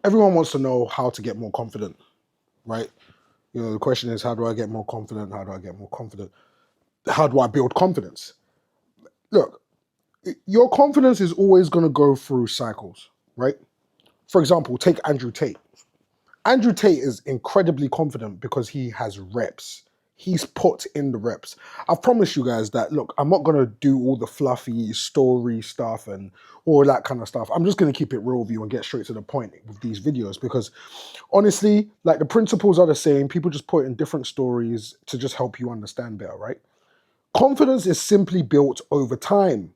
Everyone wants to know how to get more confident, right? The question is, how do I get more confident? How do I get more confident? How do I build confidence? Look, your confidence is always going to go through cycles, right? For example, take Andrew Tate. Andrew Tate is incredibly confident because he has reps. He's put in the reps. I've promised you guys that, look, I'm not going to do all the fluffy story stuff and all that kind of stuff. I'm just going to keep it real with you and get straight to the point with these videos because honestly, like the principles are the same. People just put in different stories to just help you understand better, right? Confidence is simply built over time.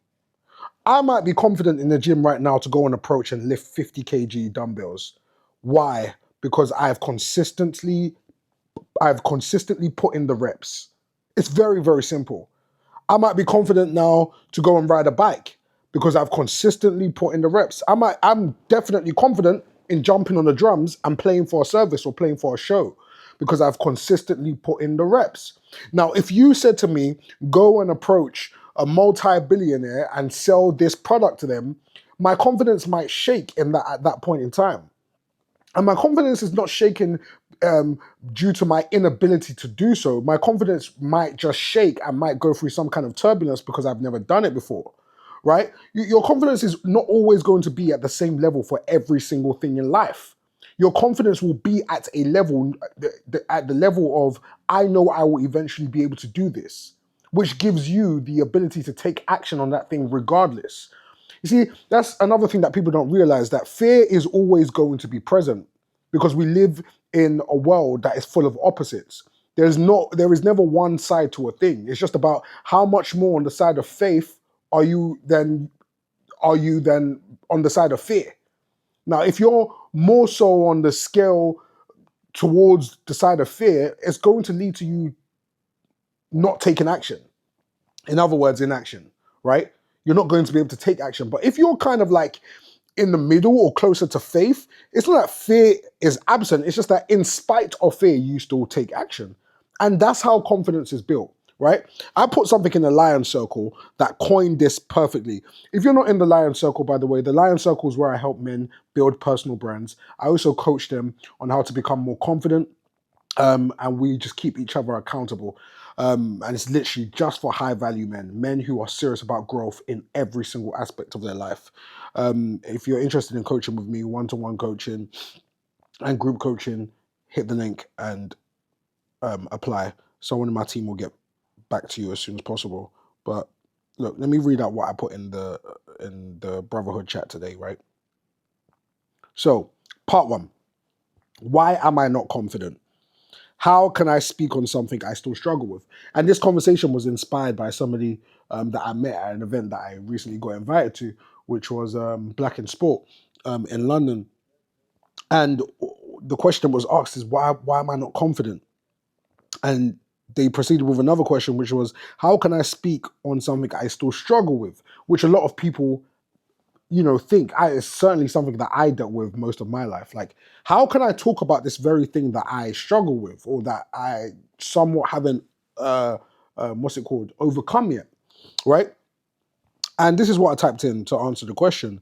I might be confident in the gym right now to go and approach and lift 50 kg dumbbells. Why? Because I've consistently put in the reps. It's very, very simple. I might be confident now to go and ride a bike because I've consistently put in the reps. I'm definitely confident in jumping on the drums and playing for a service or playing for a show because I've consistently put in the reps. Now, if you said to me, go and approach a multi-billionaire and sell this product to them, my confidence might shake at that point in time. And my confidence is not shaken due to my inability to do so. My confidence might just shake and might go through some kind of turbulence because I've never done it before, right? Your confidence is not always going to be at the same level for every single thing in life. Your confidence will be at a level, at the level of, I know I will eventually be able to do this, which gives you the ability to take action on that thing regardless. You see, that's another thing that people don't realize, that fear is always going to be present because we live in a world that is full of opposites. There is never one side to a thing. It's just about how much more on the side of faith are you than on the side of fear. Now, if you're more so on the scale towards the side of fear, it's going to lead to you not taking action. In other words, inaction, right? You're not going to be able to take action. But if you're kind of like in the middle or closer to faith, it's not that fear is absent. It's just that in spite of fear, you still take action. And that's how confidence is built, right? I put something in the Lion Circle that coined this perfectly. If you're not in the Lion Circle, by the way, the Lion Circle is where I help men build personal brands. I also coach them on how to become more confident, and we just keep each other accountable. And it's literally just for high value men who are serious about growth in every single aspect of their life. If you're interested in coaching with me, one-to-one coaching and group coaching, hit the link and apply. Someone in my team will get back to you as soon as possible. But look, let me read out what I put in the Brotherhood chat today, right? So, part 1. Why am I not confident? How can I speak on something I still struggle with? And this conversation was inspired by somebody that I met at an event that I recently got invited to, which was Black in Sport in London. And the question was asked is, why am I not confident? And they proceeded with another question, which was, how can I speak on something I still struggle with? Which a lot of people think it's certainly something that I dealt with most of my life. Like, how can I talk about this very thing that I struggle with or that I somewhat haven't, overcome yet, right? And this is what I typed in to answer the question.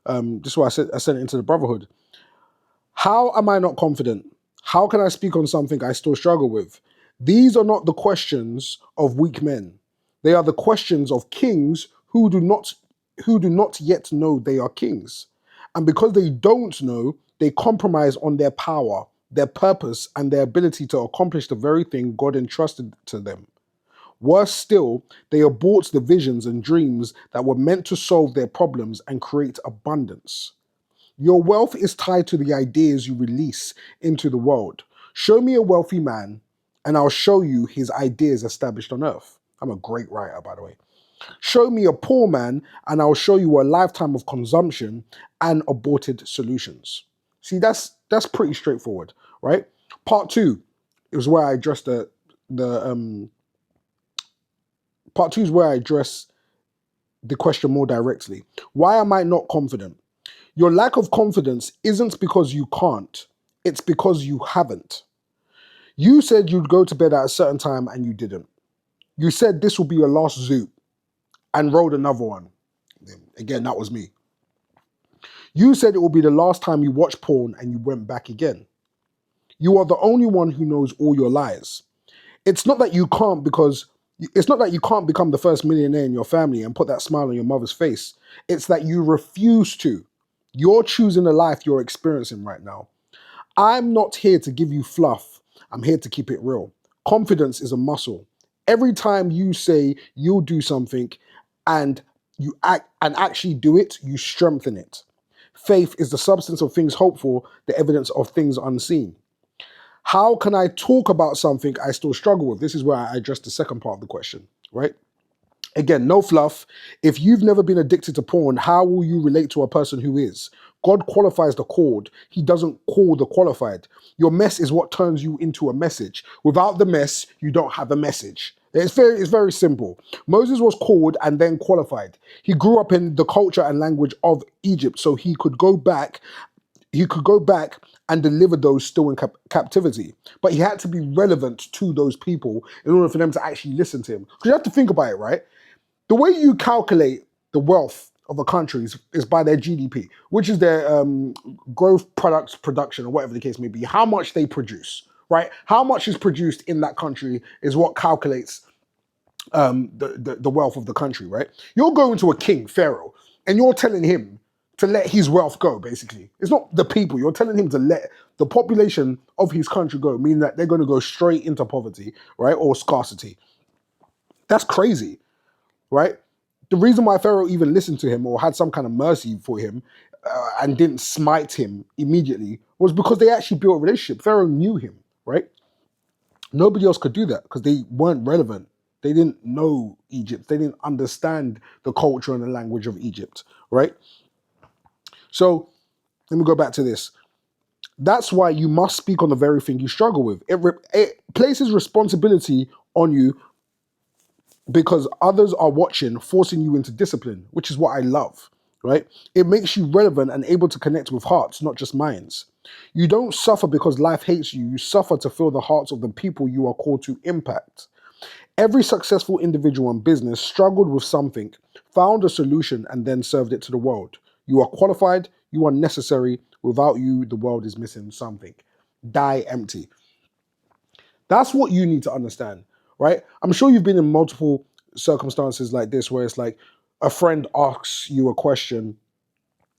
This is what I sent it into the Brotherhood. How am I not confident? How can I speak on something I still struggle with? These are not the questions of weak men. They are the questions of kings who do not yet know they are kings. And because they don't know, they compromise on their power, their purpose, and their ability to accomplish the very thing God entrusted to them. Worse still, they abort the visions and dreams that were meant to solve their problems and create abundance. Your wealth is tied to the ideas you release into the world. Show me a wealthy man, and I'll show you his ideas established on earth. I'm a great writer, by the way. Show me a poor man, and I'll show you a lifetime of consumption and aborted solutions. See, that's pretty straightforward, right? Part 2 is where I address part 2 is where I address the question more directly. Why am I not confident? Your lack of confidence isn't because you can't, it's because you haven't. You said you'd go to bed at a certain time and you didn't. You said this will be your last Zoot and rolled another one. Again, that was me. You said it will be the last time you watched porn and you went back again. You are the only one who knows all your lies. It's not that you can't because it's not that you can't become the first millionaire in your family and put that smile on your mother's face. It's that you refuse to. You're choosing the life you're experiencing right now. I'm not here to give you fluff. I'm here to keep it real. Confidence is a muscle. Every time you say you'll do something and you act and actually do it, you strengthen it. Faith is the substance of things hoped for, the evidence of things unseen. How can I talk about something I still struggle with? This is where I address the second part of the question, right? Again, no fluff. If you've never been addicted to porn, how will you relate to a person who is? God qualifies the called. He doesn't call the qualified. Your mess is what turns you into a message. Without the mess, you don't have a message. It's very simple. Moses was called and then qualified. He grew up in the culture and language of Egypt, so he could go back and deliver those still in captivity. But he had to be relevant to those people in order for them to actually listen to him. Because you have to think about it, right? The way you calculate the wealth of a country is by their GDP, which is their growth products production, or whatever the case may be, how much they produce, right? How much is produced in that country is what calculates the wealth of the country, right? You're going to a king, Pharaoh, and you're telling him to let his wealth go, basically. It's not the people. You're telling him to let the population of his country go, meaning that they're going to go straight into poverty, right? Or scarcity. That's crazy, right? The reason why Pharaoh even listened to him or had some kind of mercy for him and didn't smite him immediately was because they actually built a relationship. Pharaoh knew him, right? Nobody else could do that because they weren't relevant. They didn't know Egypt. They didn't understand the culture and the language of Egypt, right? So let me go back to this. That's why you must speak on the very thing you struggle with. It places responsibility on you because others are watching, forcing you into discipline, which is what I love, right? It makes you relevant and able to connect with hearts, not just minds. You don't suffer because life hates you. You suffer to fill the hearts of the people you are called to impact. Every successful individual and business struggled with something, found a solution, and then served it to the world. You are qualified, you are necessary. Without you, the world is missing something. Die empty. That's what you need to understand, right? I'm sure you've been in multiple circumstances like this where it's like a friend asks you a question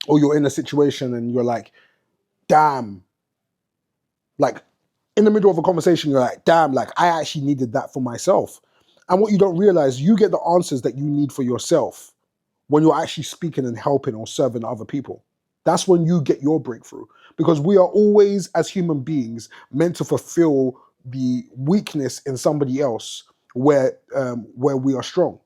or you're in a situation and you're like, damn, like in the middle of a conversation, you're like, damn, like I actually needed that for myself. And what you don't realize, you get the answers that you need for yourself when you're actually speaking and helping or serving other people. That's when you get your breakthrough. Because we are always, as human beings, meant to fulfill the weakness in somebody else where we are strong.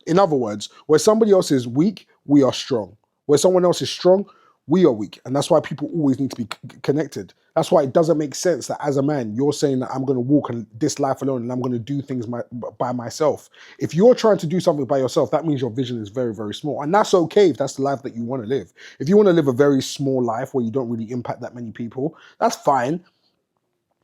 In other words, where somebody else is weak, we are strong. Where someone else is strong, we are weak. And that's why people always need to be connected. That's why it doesn't make sense that as a man, you're saying that I'm going to walk this life alone and I'm going to do things by myself. If you're trying to do something by yourself, that means your vision is very, very small. And that's okay if that's the life that you want to live. If you want to live a very small life where you don't really impact that many people, that's fine.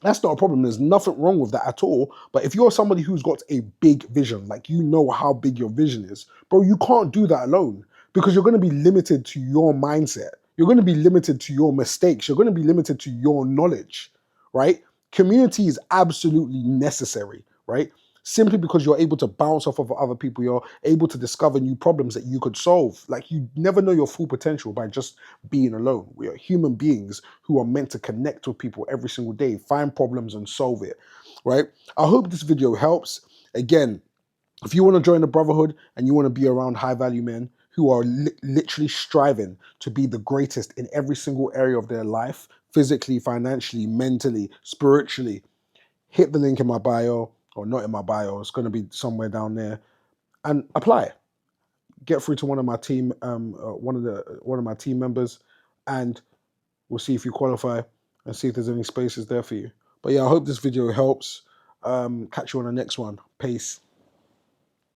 That's not a problem. There's nothing wrong with that at all. But if you're somebody who's got a big vision, like you know how big your vision is, bro, you can't do that alone because you're going to be limited to your mindset. You're going to be limited to your mistakes. You're going to be limited to your knowledge, right? Community is absolutely necessary, right? Simply because you're able to bounce off of other people, you're able to discover new problems that you could solve. Like you never know your full potential by just being alone. We are human beings who are meant to connect with people every single day, find problems and solve it, right? I hope this video helps. Again, if you want to join the brotherhood and you want to be around high value men who are literally striving to be the greatest in every single area of their life, physically, financially, mentally, spiritually, hit the link in my bio, or not in my bio, it's going to be somewhere down there, and apply. Get through to one of my team, one of my team members, and we'll see if you qualify and see if there's any spaces there for you. But yeah, I hope this video helps. Catch you on the next one. Peace.